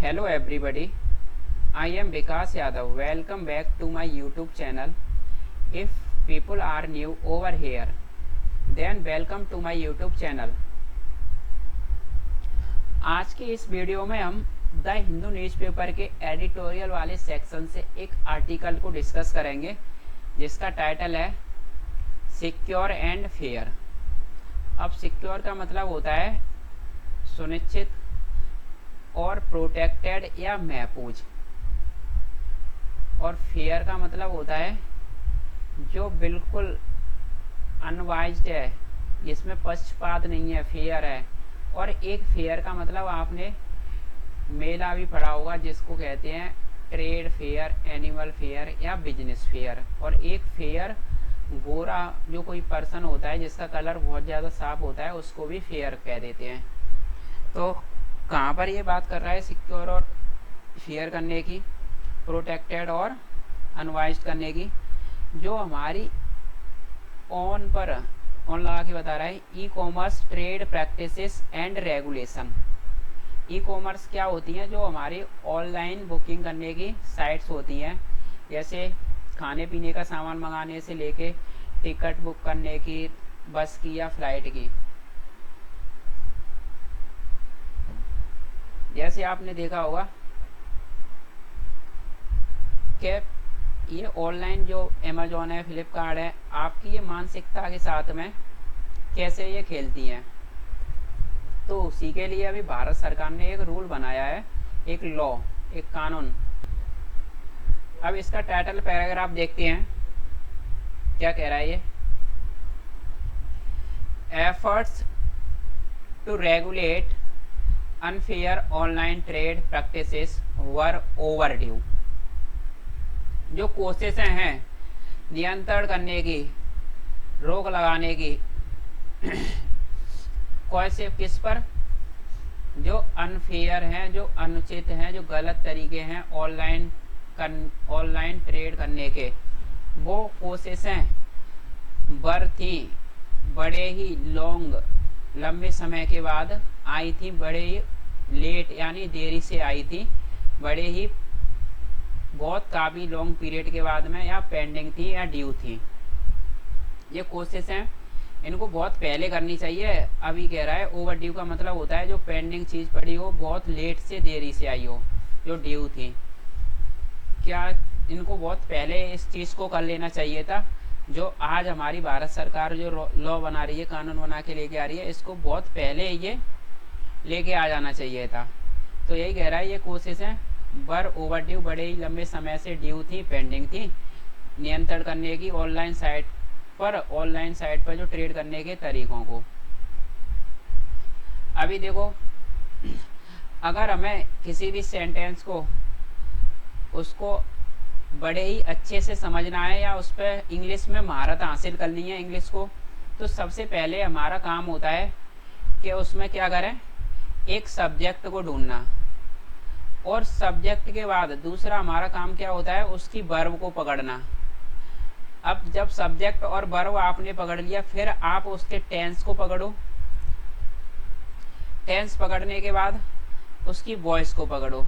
Hello everybody, I am Vikas Yadav. Welcome back to my YouTube channel. If people are new over here, then welcome to my YouTube channel. आज की इस video में हम the Hindu newspaper के editorial वाले section से एक article को डिस्कस करेंगे जिसका टाइटल है सिक्योर एंड फेयर। अब सिक्योर का मतलब होता है सुनिश्चित और प्रोटेक्टेड या महफूज, और फेयर का मतलब होता है जो बिल्कुल अनवाइज्ड है, जिसमें पक्षपात नहीं है, फेयर है। और एक फेयर का मतलब आपने मेला भी पढ़ा होगा जिसको कहते हैं ट्रेड फेयर, एनिमल फेयर या बिजनेस फेयर। और एक फेयर गोरा जो कोई पर्सन होता है जिसका कलर बहुत ज़्यादा साफ होता है उसको भी फेयर कह देते हैं। तो कहाँ पर ये बात कर रहा है सिक्योर और फेयर करने की, प्रोटेक्टेड और अनवाइज्ड करने की, जो हमारी ऑन लगा के बता रहा है ई commerce trade practices and regulation. E commerce क्या होती हैं? जो हमारी ऑनलाइन बुकिंग करने की साइट्स होती हैं, जैसे खाने पीने का सामान मंगाने से लेके टिकट बुक करने की, बस की या फ्लाइट की। जैसे आपने देखा होगा कि ये ऑनलाइन जो अमेजोन है, फ्लिपकार्ट है, आपकी ये मानसिकता के साथ में कैसे ये खेलती हैं। तो उसी के लिए अभी भारत सरकार ने एक रूल बनाया है, एक लॉ, एक कानून। अब इसका टाइटल पैराग्राफ देखते हैं क्या कह रहा है ये। Efforts to regulate unfair online trade practices were overdue. जो कोशिशें हैं नियंत्रण करने की, रोक लगाने की, कैसे, किस पर? जो अनफेयर हैं, जो अनुचित हैं, जो गलत तरीके हैं ऑनलाइन ट्रेड करने के, वो कोशिशें थी बड़े ही लंबे समय के बाद आई थी, बड़े ही लेट यानी देरी से आई थी, बड़े ही बहुत काफ़ी लॉन्ग पीरियड के बाद में, या पेंडिंग थी या ड्यू थी। ये कोशिशें इनको बहुत पहले करनी चाहिए। अभी कह रहा है ओवर ड्यू का मतलब होता है जो पेंडिंग चीज़ पड़ी हो, बहुत लेट से देरी से आई हो, जो ड्यू थी। क्या इनको बहुत पहले इस चीज़ को कर लेना चाहिए था? जो आज हमारी भारत सरकार जो लॉ बना रही है, कानून बना के लेके आ रही है, इसको बहुत पहले ये लेके आ जाना चाहिए था। तो यही कह रहा है ये कोशिशें ओवर ड्यू, बड़े ही लंबे समय से ड्यू थी, पेंडिंग थी, नियंत्रण करने की ऑनलाइन साइट पर जो ट्रेड करने के तरीकों को। अभी देखो, अगर हमें किसी भी सेंटेंस को उसको बड़े ही अच्छे से समझना है या उस पर इंग्लिश में महारत हासिल करनी है इंग्लिश को, तो सबसे पहले हमारा काम होता है कि उसमें क्या करें, एक सब्जेक्ट को ढूंढना, और सब्जेक्ट के बाद दूसरा हमारा काम क्या होता है, उसकी वर्ब को पकड़ना। अब जब सब्जेक्ट और वर्ब आपने पकड़ लिया, फिर आप उसके टेंस को पकड़ो, टेंस पकड़ने के बाद उसकी वॉइस को पकड़ो।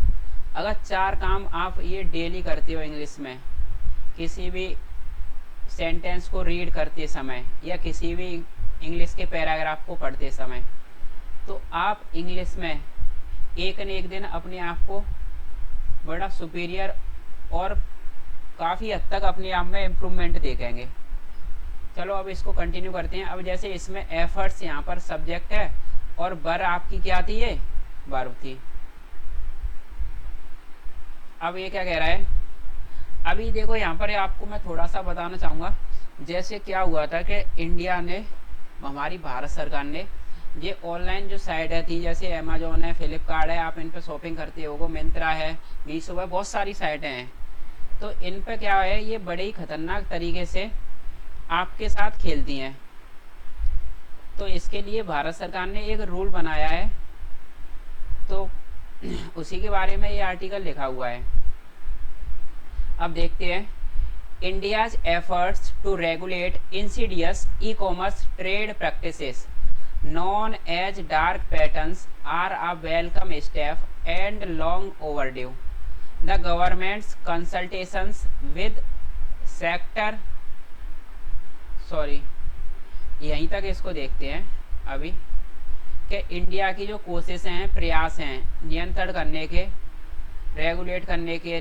अगर 4 काम आप ये डेली करते हो इंग्लिश में, किसी भी सेंटेंस को रीड करते समय या किसी भी इंग्लिश के पैराग्राफ को पढ़ते समय, तो आप इंग्लिश में एक न एक दिन अपने आप को बड़ा सुपीरियर और काफ़ी हद तक अपने आप में इम्प्रूवमेंट देखेंगे। चलो अब इसको कंटिन्यू करते हैं। अब जैसे इसमें एफर्ट्स यहाँ पर सब्जेक्ट है और वर आपकी क्या थी, ये वर्ब थी। अब ये क्या कह रहा है, अभी देखो यहाँ पर आपको मैं थोड़ा सा बताना चाहूँगा। जैसे क्या हुआ था कि इंडिया ने, हमारी भारत सरकार ने, ये ऑनलाइन जो साइट है थी, जैसे अमेजोन है, फ्लिपकार्ट है, आप इन पर शॉपिंग करते हो, मिंत्रा है, मीशो है, बहुत सारी साइटें हैं। तो इन पर क्या है, ये बड़े ही खतरनाक तरीके से आपके साथ खेलती हैं। तो इसके लिए भारत सरकार ने एक रूल बनाया है, तो उसी के बारे में ये आर्टिकल लिखा हुआ है। अब देखते हैं। India's efforts to regulate insidious e commerce trade practices known as dark patterns are a welcome step and long overdue. The government's consultations with sector, sorry यहीं तक इसको देखते हैं अभी, कि इंडिया की जो कोशिशें हैं, प्रयास हैं नियंत्रण करने के, रेगुलेट करने के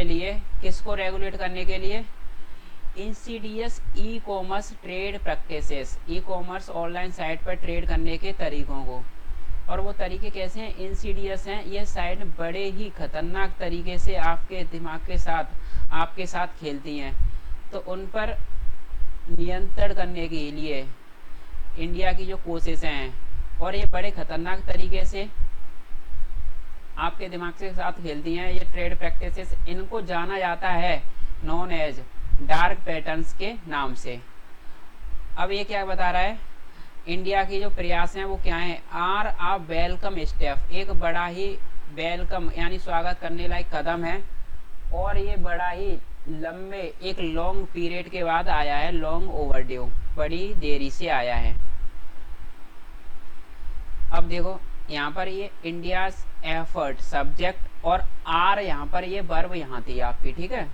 लिए किसको रेगुलेट करने के लिए, इंसीडियस ई commerce trade practices, e commerce online site पर ट्रेड करने के तरीकों को। और वो तरीके कैसे हैं, इंसीडियस हैं, ये साइट बड़े ही खतरनाक तरीके से आपके दिमाग के साथ, आपके साथ खेलती हैं। तो उन पर नियंत्रण करने के लिए इंडिया की जो कोशिशें हैं, और ये बड़े खतरनाक तरीके से आपके दिमाग के साथ खेलती हैं, ये ट्रेड प्रैक्टिसेस, इनको जाना जाता है नॉन एज डार्क पैटर्न्स के नाम से। अब ये क्या बता रहा है, इंडिया की जो प्रयास हैं वो क्या है, आर आ वेलकम स्टेप, एक बड़ा ही वेलकम यानी स्वागत करने लायक कदम है, और ये बड़ा ही लंबे एक लॉन्ग पीरियड के बाद आया है, लॉन्ग ओवरड्यू, बड़ी देरी से आया है। अब देखो यहाँ पर ये इंडियाज एफर्ट सब्जेक्ट, और आर यहाँ पर ये वर्ब यहाँ थी आपकी, ठीक है।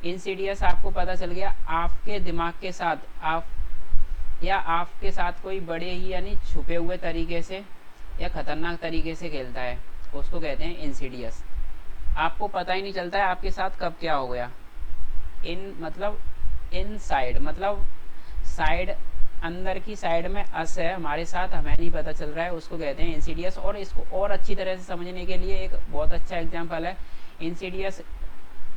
इंसीडियस आपको पता चल गया, आपके दिमाग के साथ आप या आपके साथ कोई बड़े ही यानी छुपे हुए तरीके से या खतरनाक तरीके से खेलता है, उसको कहते हैं इंसीडियस। आपको पता ही नहीं चलता है आपके साथ कब क्या हो गया। इन मतलब इन साइड, मतलब साइड, अंदर की साइड में अस है हमारे साथ, हमें नहीं पता चल रहा है, उसको कहते हैं इंसीडियस। और इसको और अच्छी तरह से समझने के लिए एक बहुत अच्छा एग्जांपल है, इंसीडियस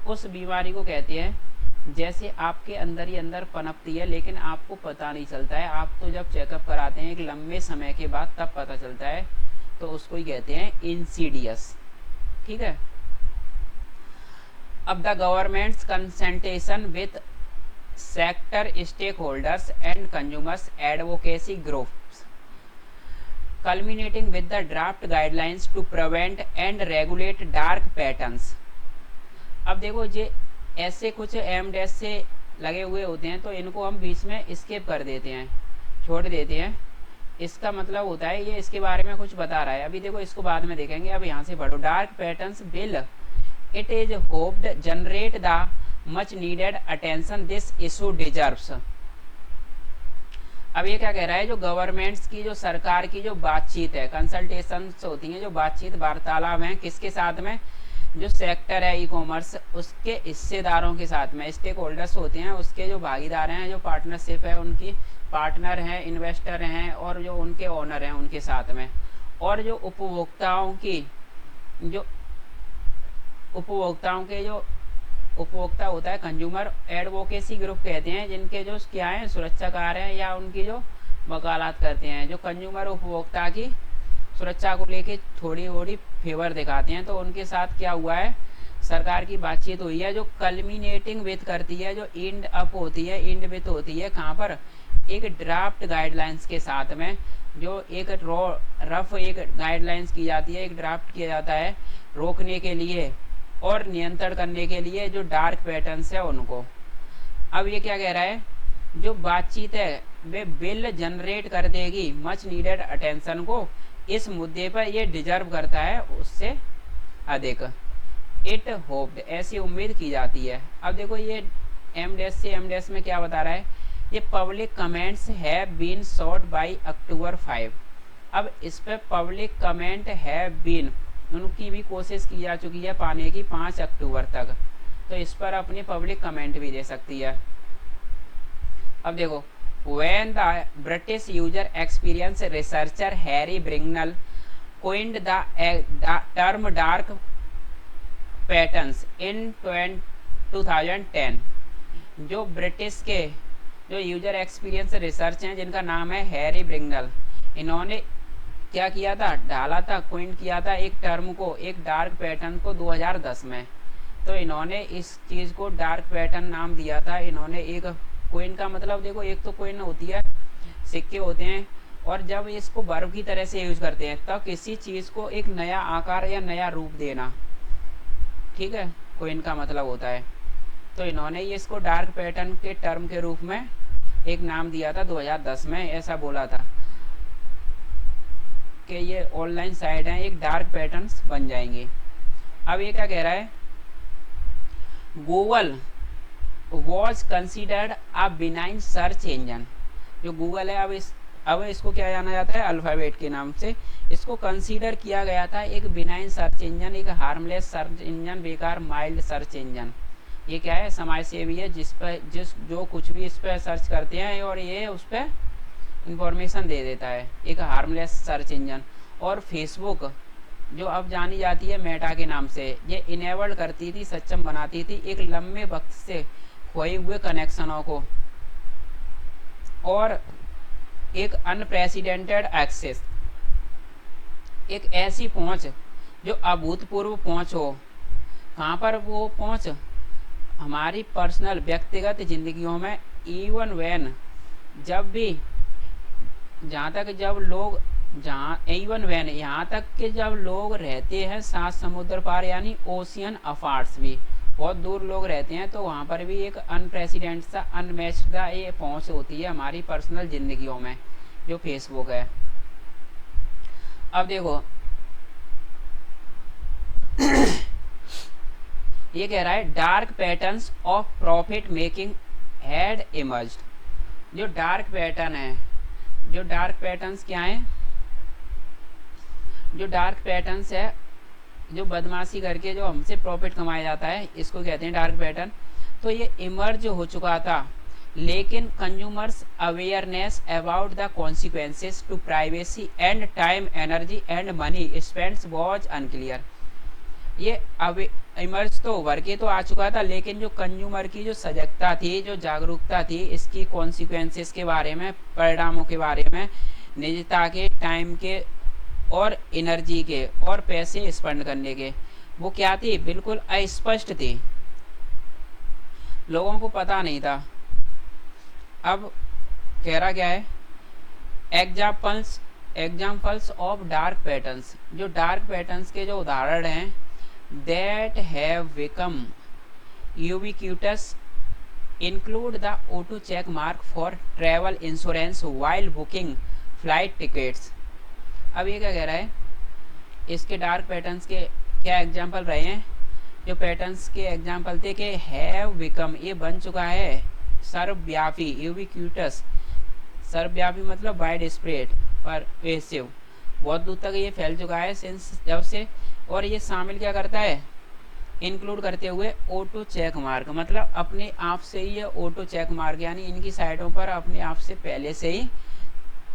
उस बीमारी को कहते हैं जैसे आपके अंदर ही अंदर पनपती है लेकिन आपको पता नहीं चलता है, आप तो जब चेकअप कराते हैं एक लंबे समय के बाद तब पता चलता है, तो उसको ही कहते हैं इंसीडियस, ठीक है। अब the government's consultation with sector stakeholders and consumers advocacy groups culminating with the draft guidelines to prevent and regulate dark patterns। अब देखो ये ऐसे कुछ एमडेस से लगे हुए होते हैं तो इनको हम बीच में स्किप कर देते हैं, छोड़ देते हैं। इसका मतलब होता है ये इसके बारे में कुछ बता रहा है, अभी देखो इसको बाद में देखेंगे। अब यहाँ से बढ़ो, dark patterns bill it is hoped generate the much needed attention this issue deserves. अब ये क्या कह रहा है, जो गवर्नमेंट्स की, जो सरकार की जो बातचीत है, कंसल्टेशंस होती हैं, जो बातचीत वार्तालाप हैं, किसके साथ में, जो सेक्टर है ई कॉमर्स उसके हिस्सेदारों के साथ में, स्टेक होल्डर्स होते हैं उसके जो भागीदार हैं, जो पार्टनरशिप है उनकी, पार्टनर हैं, इन्वेस्टर हैं, और जो उनके ओनर हैं उनके साथ में, और जो उपभोक्ताओं की, जो उपभोक्ताओं के जो उपभोक्ता होता है कंज्यूमर एडवोकेसी ग्रुप कहते हैं, जिनके जो क्या है सुरक्षाकार हैं या उनकी जो वकालत करते हैं, जो कंज्यूमर उपभोक्ता की सुरक्षा को लेके थोड़ी फेवर दिखाते हैं, तो उनके साथ क्या हुआ है, सरकार की बातचीत हुई है, जो कल्मिनेटिंग विथ करती है, जो इंड अप होती है, इंड विथ होती है कहाँ पर, एक ड्राफ्ट गाइडलाइंस के साथ में, जो एक रफ एक गाइडलाइंस की जाती है, एक ड्राफ्ट किया जाता है रोकने के लिए और नियंत्रण करने के लिए जो डार्क पैटर्न्स है उनको। अब ये क्या कह रहा है, जो बातचीत है वे बिल जनरेट कर देगी मच नीडेड अटेंशन को, इस मुद्दे पर ये डिजर्व करता है उससे अधिक, इट होप्ड ऐसी उम्मीद की जाती है। अब देखो ये एमडेस से एमडेस में क्या बता रहा है, ये public comments have been sought by October 5। अब इस पर पब्लिक कमेंट हैव बीन, उनकी भी कोशिश की जा चुकी है पाने की 5 अक्टूबर तक, तो इस पर अपनी पब्लिक कमेंट भी दे सकती है। अब देखो, when the British user experience researcher Harry Bringnell coined the term dark patterns in 2010, जो ब्रिटिश के जो यूजर एक्सपीरियंस रिसर्च हैं जिनका नाम है हैरी ब्रिंगनल, इन्होंने क्या किया था, डाला था, कोइन किया था एक टर्म को, एक डार्क पैटर्न को 2010 में। तो इन्होंने इस चीज़ को डार्क पैटर्न नाम दिया था। इन्होंने एक कोइन का मतलब देखो, एक तो कोइन होती है, सिक्के होते हैं, और जब इसको वर्ब की तरह से यूज करते हैं तब किसी चीज़ को एक नया आकार या नया रूप देना, ठीक है, कोइन का मतलब होता है। तो इन्होंने ये इसको डार्क पैटर्न के टर्म के रूप में एक नाम दिया था 2010 में, ऐसा बोला था आपके ये ऑनलाइन साइट हैं एक डार्क पैटर्न्स बन जाएंगे। अब ये क्या कह रहा है, Google was considered a benign search engine. जो गूगल है अब इसको क्या जाना जाता है, अल्फ़ाबेट के नाम से इसको कंसीडर किया गया था एक बिनाइन सर्च इंजन, एक हार्मलेस सर्च इंजन, बेकार माइल्ड सर्च इंजन। ये क्या है, समाज सेवी है, जो कुछ भी इस पर सर्च करते हैं और ये उस पर इंफॉर्मेशन दे देता है, एक हार्मलेस सर्च इंजन। और फेसबुक जो अब जानी जाती है मेटा के नाम से, ये इनेबल करती थी, सक्षम बनाती थी एक लंबे वक्त से खोए हुए कनेक्शनों को और एक अनप्रेसिडेंटेड एक्सेस, एक ऐसी पहुंच जो अभूतपूर्व पहुंच हो। कहाँ पर वो पहुंच, हमारी पर्सनल व्यक्तिगत जिंदगियों में, इवन वैन जब भी, जहाँ तक जब लोग, इवन वैन यहाँ तक कि जब लोग रहते हैं 7 समुद्र पार यानी ओशियन अफार्ट्स भी, बहुत दूर लोग रहते हैं, तो वहाँ पर भी एक अनप्रेसिडेंट सा अनमैच्ड सा ये पहुँच होती है हमारी पर्सनल जिंदगियों में, जो फेसबुक है। अब देखो ये कह रहा है dark patterns of profit making had emerged. जो डार्क पैटर्न है, जो डार्क पैटर्न्स क्या हैं, जो डार्क पैटर्न्स है, जो बदमाशी करके जो हमसे प्रॉफिट कमाया जाता है, इसको कहते हैं डार्क पैटर्न। तो ये इमर्ज हो चुका था, लेकिन consumers awareness about the consequences to privacy and time energy and money spends was unclear. ये अब इमर्ज तो उभर के तो आ चुका था, लेकिन जो कंज्यूमर की जो सजगता थी, जो जागरूकता थी इसकी कॉन्सिक्वेंसेस के बारे में, परिणामों के बारे में, निजता के, टाइम के और एनर्जी के और पैसे स्पेंड करने के, वो क्या थी, बिल्कुल अस्पष्ट थी, लोगों को पता नहीं था। अब कह रहा क्या है, एग्जाम्पल्स ऑफ डार्क पैटर्न्स, जो डार्क पैटर्न्स के जो उदाहरण हैं, that have become ubiquitous include the auto check mark for travel insurance while booking flight tickets. अब ये क्या कह रहा है, इसके डार्क पैटर्न्स के क्या एग्जाम्पल रहे हैं, जो पैटर्न्स के एग्जाम्पल थे कि हैव बिकम, ये बन चुका है सर्वव्यापी, यूबिक्यूटस सर्वव्यापी मतलब वाइड स्प्रेड, परवेसिव, बहुत दूर तक ये फैल चुका है सिंस जब से। और ये शामिल क्या करता है, इंक्लूड करते हुए ऑटो चेक मार्क, मतलब अपने आप से ही ये ऑटो चेक मार्क, यानी इनकी साइटों पर अपने आप से पहले से ही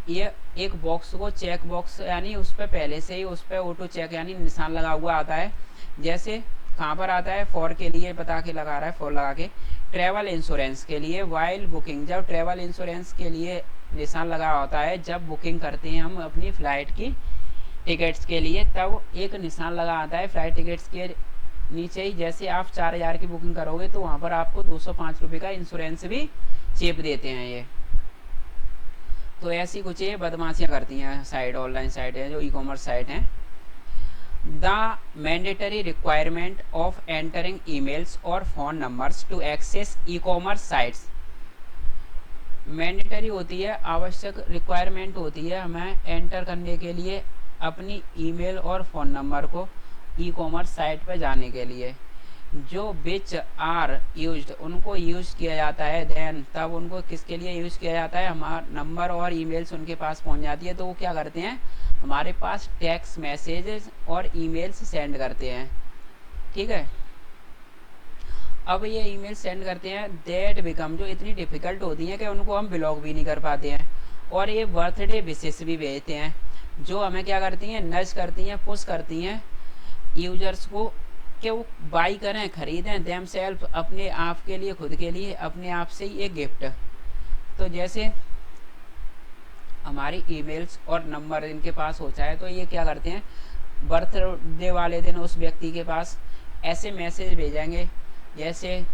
ये एक बॉक्स को चेक बॉक्स, यानी उस पर पहले से ही उस पर ऑटो चेक यानी निशान लगा हुआ आता है। जैसे कहाँ पर आता है, फॉर के लिए बता के लगा रहा है, फॉर लगा के, ट्रैवल इंश्योरेंस के लिए, वाइल बुकिंग, जब ट्रैवल इंश्योरेंस के लिए निशान लगा होता है, जब बुकिंग करते हैं हम अपनी फ़्लाइट की टिकट्स के लिए, तब एक निशान लगा आता है फ़्लाइट टिकट्स के नीचे ही। जैसे आप 4000 की बुकिंग करोगे तो वहाँ पर आपको 205 रुपये का इंश्योरेंस भी चेप देते हैं ये। तो ऐसी कुछ ये बदमाशियाँ करती हैं साइट, ऑनलाइन साइट है जो ई कॉमर्स साइट हैं। The mandatory requirement of entering emails और phone numbers to access e commerce sites, mandatory होती है, आवश्यक रिक्वायरमेंट होती है हमें एंटर करने के लिए अपनी ईमेल और फ़ोन नंबर को ई कॉमर्स साइट पर जाने के लिए, जो विच आर यूज्ड, उनको यूज़ किया जाता है, देन तब उनको किसके लिए यूज़ किया जाता है, हमारा नंबर और ईमेल्स उनके पास पहुंच जाती है, तो वो क्या करते हैं, हमारे पास टेक्स्ट मैसेजेस और ईमेल्स सेंड करते हैं। ठीक है, अब ये ईमेल सेंड करते हैं, दैट बिकम, जो इतनी डिफ़िकल्ट होती हैं कि उनको हम ब्लॉक भी नहीं कर पाते हैं। और ये बर्थडे विशेष भी भेजते हैं, जो हमें क्या करती हैं, नज करती हैं, पुश करती हैं यूजर्स को कि वो बाई करें, ख़रीदें देम सेल्फ, अपने आप के लिए, खुद के लिए, अपने आप से ही एक गिफ्ट। तो जैसे हमारी ईमेल्स और नंबर इनके पास होता है, तो ये क्या करते हैं, बर्थडे वाले दिन उस व्यक्ति के पास ऐसे मैसेज भेजेंगे, जैसे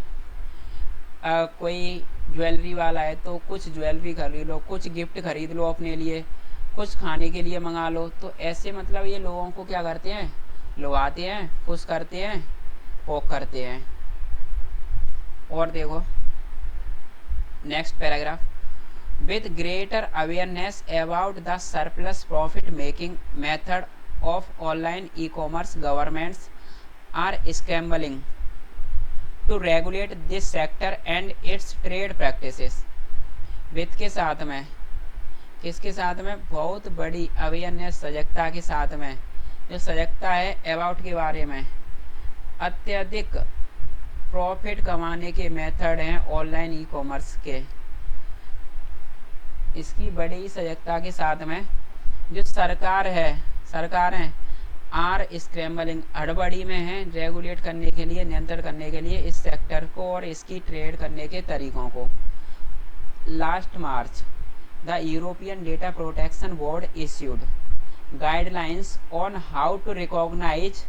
कोई ज्वेलरी वाला है तो कुछ ज्वेलरी खरीद लो, कुछ गिफ्ट खरीद लो अपने लिए, कुछ खाने के लिए मंगा लो। तो ऐसे मतलब ये लोगों को क्या करते हैं, लुभाते हैं, खुश करते हैं, पोक करते हैं। और देखो next paragraph, with greater awareness about the surplus profit making method of online e-commerce, governments are scrambling to regulate this sector and its trade practices. वित्त के साथ में, किसके साथ में, बहुत बड़ी अवेयरनेस, सजगता के साथ में, जो सजगता है अबाउट के बारे में, अत्यधिक प्रॉफिट कमाने के मेथड हैं ऑनलाइन ई कॉमर्स के, इसकी बड़ी सजगता के साथ में जो सरकारें आर स्क्रैम्बलिंग, हड़बड़ी में हैं रेगुलेट करने के लिए, नियंत्रण करने के लिए इस सेक्टर को और इसकी ट्रेड करने के तरीकों को। Last March the European Data Protection Board issued guidelines on how to recognise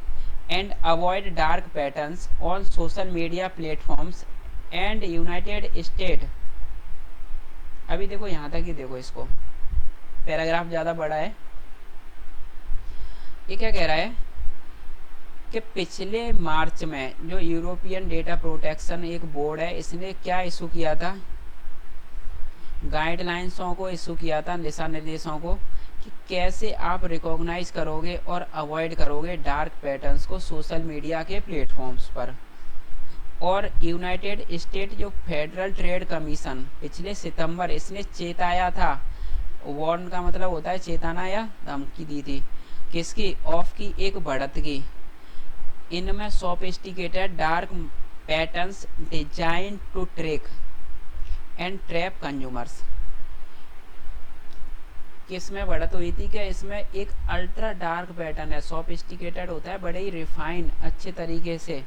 and avoid dark patterns on social media platforms and United State. अभी देखो यहाँ तक ही देखो, इसको पैराग्राफ ज़्यादा बड़ा है। ये क्या कह रहा है कि पिछले मार्च में जो यूरोपियन डेटा प्रोटेक्शन एक बोर्ड है, इसने क्या इशू किया था, गाइडलाइंसों को इशू किया था, दिशा निर्देशों को, कि कैसे आप रिकॉग्नाइज करोगे और अवॉइड करोगे डार्क पैटर्न्स को सोशल मीडिया के प्लेटफॉर्म्स पर। और यूनाइटेड स्टेट जो फेडरल ट्रेड कमीशन पिछले सितंबर इसने चेताया था, वार्न का मतलब होता है चेताना या धमकी दी थी, किसकी, ऑफ की एक बढ़त की, इनमें sophisticated dark patterns design to track and trap consumers. किसमें बढ़त हुई थी, क्या इसमें एक अल्ट्रा डार्क पैटर्न है, सोफिस्टिकेटेड होता है, बड़े ही रिफाइन अच्छे तरीके से,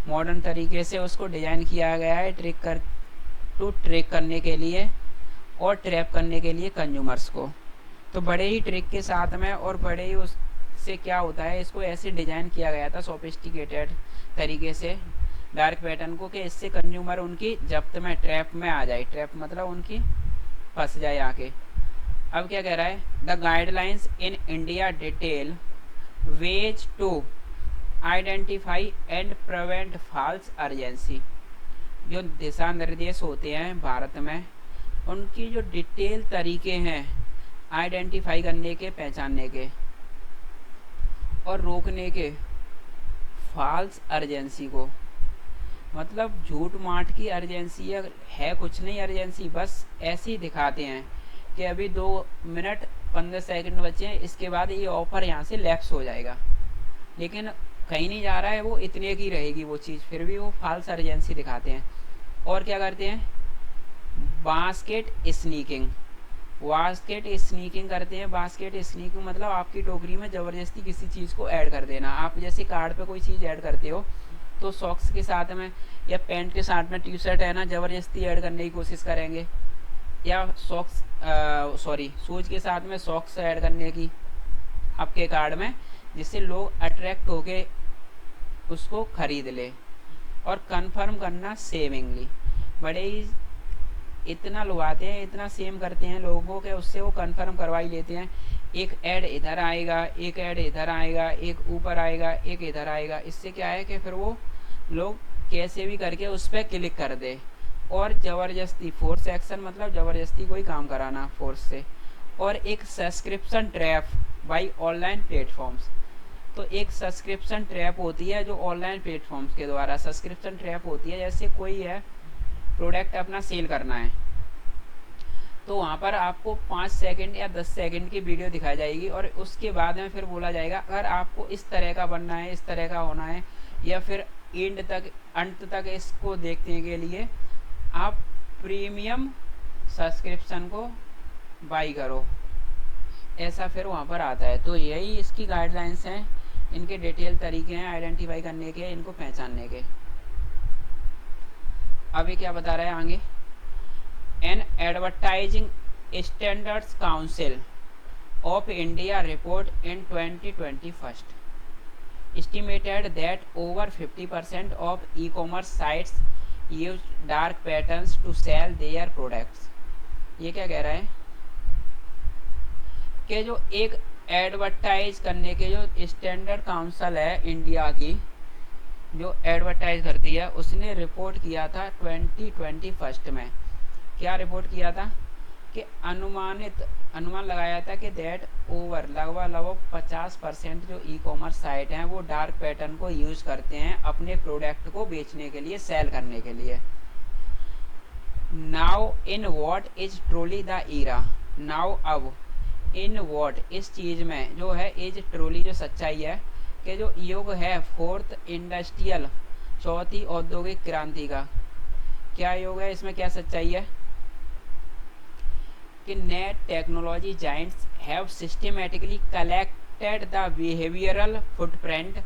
मॉडर्न तरीके से उसको डिजाइन किया गया है ट्रैक करने के लिए और ट्रैप करने के लिए कंज्यूमर्स को। तो बड़े ही ट्रिक के साथ में और बड़े ही उससे क्या होता है, इसको ऐसे डिजाइन किया गया था सोफिस्टिकेटेड तरीके से डार्क पैटर्न को, कि इससे कंज्यूमर उनकी जब्त में, ट्रैप में आ जाए, ट्रैप मतलब उनकी फंस जाए आके। अब क्या कह रहा है, the guidelines in India detail ways to identify and prevent false urgency. जो दिशा निर्देश होते हैं भारत में, उनकी जो डिटेल तरीके हैं आइडेंटिफाई करने के, पहचानने के और रोकने के फॉल्स अर्जेंसी को, मतलब झूठ माठ की अर्जेंसी है कुछ नहीं अर्जेंसी, बस ऐसे ही दिखाते हैं कि अभी 2 मिनट 15 सेकंड बचे हैं, इसके बाद ये ऑफर यहाँ से लैप्स हो जाएगा, लेकिन कहीं नहीं जा रहा है, वो इतने की रहेगी वो चीज़, फिर भी वो फॉल्स अर्जेंसी दिखाते हैं। और क्या करते हैं, बास्केट स्नीकिंग, बास्केट स्नीकिंग करते हैं। बास्केट स्नीकिंग मतलब आपकी टोकरी में ज़बरदस्ती किसी चीज़ को ऐड कर देना। आप जैसे कार्ड पे कोई चीज़ ऐड करते हो तो सॉक्स के साथ में या पैंट के साथ में टी शर्ट है ना, ज़बरदस्ती ऐड करने की कोशिश करेंगे, या शूज के साथ में सॉक्स ऐड करने की आपके कार्ड में, जिससे लोग अट्रैक्ट होके उसको खरीद ले। और कंफर्म करना सेविंगली, बड़े ही इतना लुभाते हैं, इतना सेम करते हैं लोगों को कि उससे वो कंफर्म करवा ही लेते हैं। एक ऐड इधर आएगा, एक ऐड इधर आएगा, एक ऊपर आएगा, एक इधर आएगा। इससे क्या है कि फिर वो लोग कैसे भी करके उस पर क्लिक कर दे। और ज़बरदस्ती फोर्स एक्शन मतलब ज़बरदस्ती कोई काम कराना फोर्स से। और एक subscription trap by online platforms, तो एक सब्सक्रिप्शन ट्रैप होती है जो ऑनलाइन प्लेटफॉर्म्स के द्वारा सब्सक्रिप्शन ट्रैप होती है। जैसे कोई है प्रोडक्ट अपना सेल करना है तो वहाँ पर आपको 5 सेकंड या 10 सेकंड की वीडियो दिखाई जाएगी और उसके बाद में फिर बोला जाएगा अगर आपको इस तरह का बनना है, इस तरह का होना है, या फिर अंत तक इसको देखने के लिए आप प्रीमियम सब्सक्रिप्शन को बाई करो, ऐसा फिर वहाँ पर आता है। तो यही इसकी गाइडलाइंस हैं, इनके डिटेल तरीके हैं आइडेंटिफाई करने के, इनको पहचानने के। अभी क्या बता रहे हैं आगे, N advertising standards council of India report in 2021 estimated that over 50% of e-commerce sites use dark patterns to sell their products। ये क्या कह रहा है कि जो एक एडवर्टाइज करने के जो स्टैंडर्ड काउंसिल है इंडिया की, जो एडवर्टाइज करती है, उसने रिपोर्ट किया था 2021 में। क्या रिपोर्ट किया था कि अनुमान लगाया था कि दैट ओवर लगभग 50% जो ई कॉमर्स साइट हैं वो डार्क पैटर्न को यूज करते हैं अपने प्रोडक्ट को बेचने के लिए, सेल करने के लिए। Now in what is truly the era, now अब इन वॉट इस चीज में जो है, इज ट्रोली जो सच्चाई है कि जो युग है फोर्थ इंडस्ट्रियल, चौथी औद्योगिक क्रांति का, क्या योग है, इसमें क्या सच्चाई है कि net technology giants have systematically collected the behavioural footprint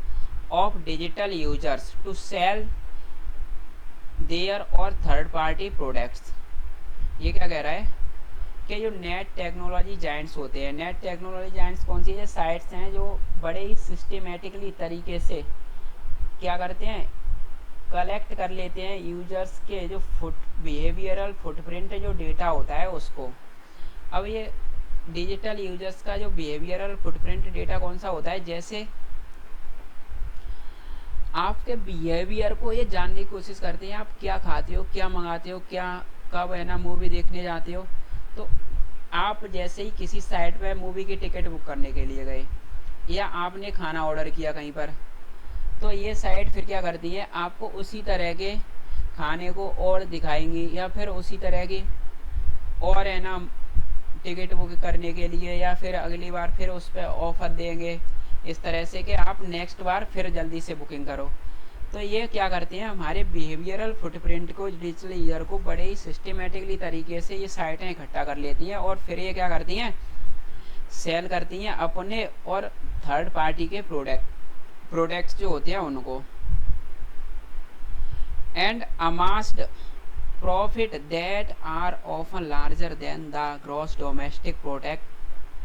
of digital users to sell their और थर्ड पार्टी प्रोडक्ट्स। ये क्या कह रहा है कि जो नेट टेक्नोलॉजी जाइंट्स होते हैं, नेट टेक्नोलॉजी जाइंट्स कौन सी साइट्स हैं जो बड़े ही सिस्टमेटिकली तरीके से क्या करते हैं, कलेक्ट कर लेते हैं यूजर्स के जो बिहेवियरल फुटप्रिंट जो डेटा होता है उसको। अब ये डिजिटल यूजर्स का जो बिहेवियरल फुटप्रिंट डेटा कौन सा होता है, जैसे आपके बिहेवियर को ये जानने की कोशिश करते हैं, आप क्या खाते हो, क्या मंगाते हो, क्या कब है ना मूवी देखने जाते हो। तो आप जैसे ही किसी साइट पे मूवी की टिकट बुक करने के लिए गए या आपने खाना ऑर्डर किया कहीं पर, तो ये साइट फिर क्या करती है, आपको उसी तरह के खाने को और दिखाएंगी या फिर उसी तरह की और है ना टिकट बुक करने के लिए, या फिर अगली बार फिर उस पर ऑफर देंगे इस तरह से कि आप नेक्स्ट बार फिर जल्दी से बुकिंग करो। तो ये क्या करते हैं, हमारे बिहेवियरल फुटप्रिंट को, डिजिटल यूजर को बड़े ही सिस्टमेटिकली तरीके से ये साइटें इकट्ठा कर लेती हैं और फिर ये क्या करती हैं, सेल करती हैं अपने और थर्ड पार्टी के प्रोडक्ट्स जो होते हैं उनको। And amassed profit that are often larger than the gross domestic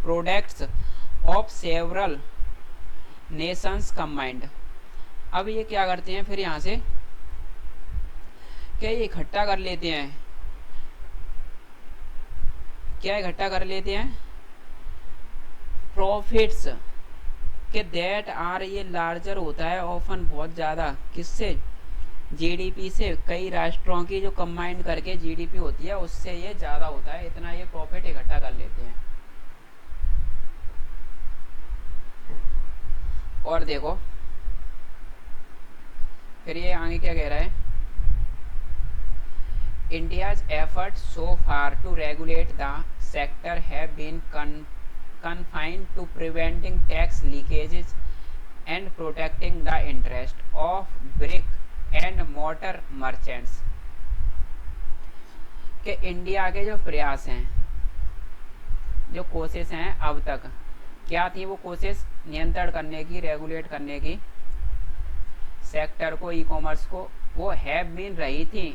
products of several nations combined। अब ये क्या करते हैं फिर यहाँ से क्या ये इकट्ठा कर लेते हैं, क्या इकट्ठा कर लेते हैं, प्रॉफिट्स के दैट आर, ये लार्जर होता है ऑफन बहुत ज़्यादा, किससे, जीडीपी से, कई राष्ट्रों की जो कंबाइंड करके जीडीपी होती है उससे ये ज़्यादा होता है, इतना ये प्रॉफिट इकट्ठा कर लेते हैं। और देखो फिर ये आगे क्या कह रहा है, India's effort so far to regulate the sector have been confined to preventing tax leakages and protecting the interest of brick and mortar merchants। कि इंडिया के जो प्रयास हैं, जो कोशिश हैं अब तक, क्या थी वो कोशिश, नियंत्रण करने की, रेगुलेट करने की सेक्टर को, ई कॉमर्स को, वो हैव बीन रही थी,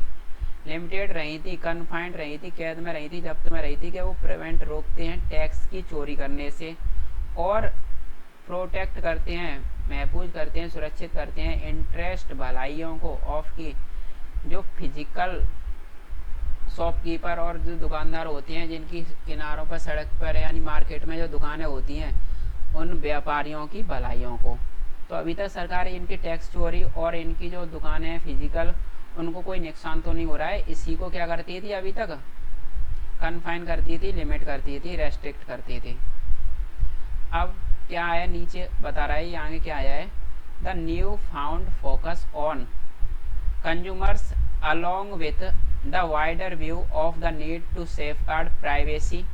लिमिटेड रही थी, कन्फाइंड रही थी, कैद में रही थी, जब्त में रही थी, कि वो प्रिवेंट रोकते हैं टैक्स की चोरी करने से और प्रोटेक्ट करते हैं, महफूज करते हैं, सुरक्षित करते हैं इंटरेस्ट भलाइयों को ऑफ की, जो फिजिकल शॉपकीपर और जो दुकानदार होते हैं जिनकी किनारों पर, सड़क पर यानी मार्केट में जो दुकानें होती हैं, उन व्यापारियों की भलाइयों को। तो अभी तक सरकार इनकी टैक्स चोरी और इनकी जो दुकानें हैं फिजिकल, उनको कोई नुकसान तो नहीं हो रहा है, इसी को क्या करती थी अभी तक, कन्फाइन करती थी, लिमिट करती थी, रेस्ट्रिक्ट करती थी। अब क्या आया, नीचे बता रहा है ये आगे क्या आया है, the new found focus on consumers along with the wider view of the need to safeguard privacy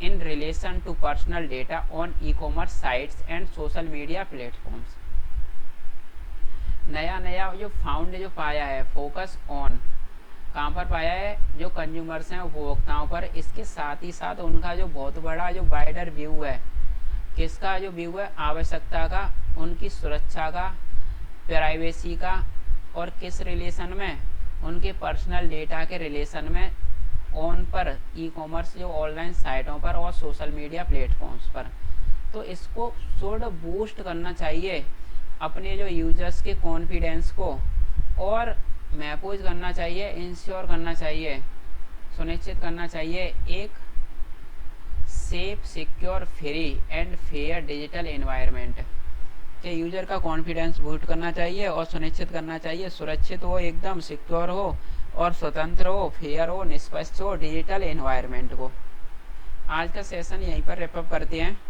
in relation to personal data on e commerce sites and social media platforms. नया जो फाउंड जो पाया है, focus on कहाँ पर पाया है, जो कंज्यूमर्स हैं, उपभोक्ताओं पर, इसके साथ ही साथ उनका जो बहुत बड़ा जो वाइडर व्यू है, किसका जो व्यू है, आवश्यकता का, उनकी सुरक्षा का, प्राइवेसी का, और किस रिलेशन में, उनके पर्सनल डेटा के रिलेशन में, ऑन पर, ई कॉमर्स जो ऑनलाइन साइटों पर और सोशल मीडिया प्लेटफॉर्म्स पर। तो इसको थोड़ा बूस्ट करना चाहिए अपने जो यूजर्स के कॉन्फिडेंस को, और महफूज करना चाहिए, इंश्योर करना चाहिए, सुनिश्चित करना चाहिए एक safe, secure, free and fair digital environment के यूजर का कॉन्फिडेंस बूस्ट करना चाहिए और सुनिश्चित करना चाहिए सुरक्षित हो, एकदम सिक्योर हो और स्वतंत्र हो, फेयर हो, निष्पक्ष हो डिजिटल एनवायरनमेंट को। आज का सेशन यहीं पर रेप अप करते हैं।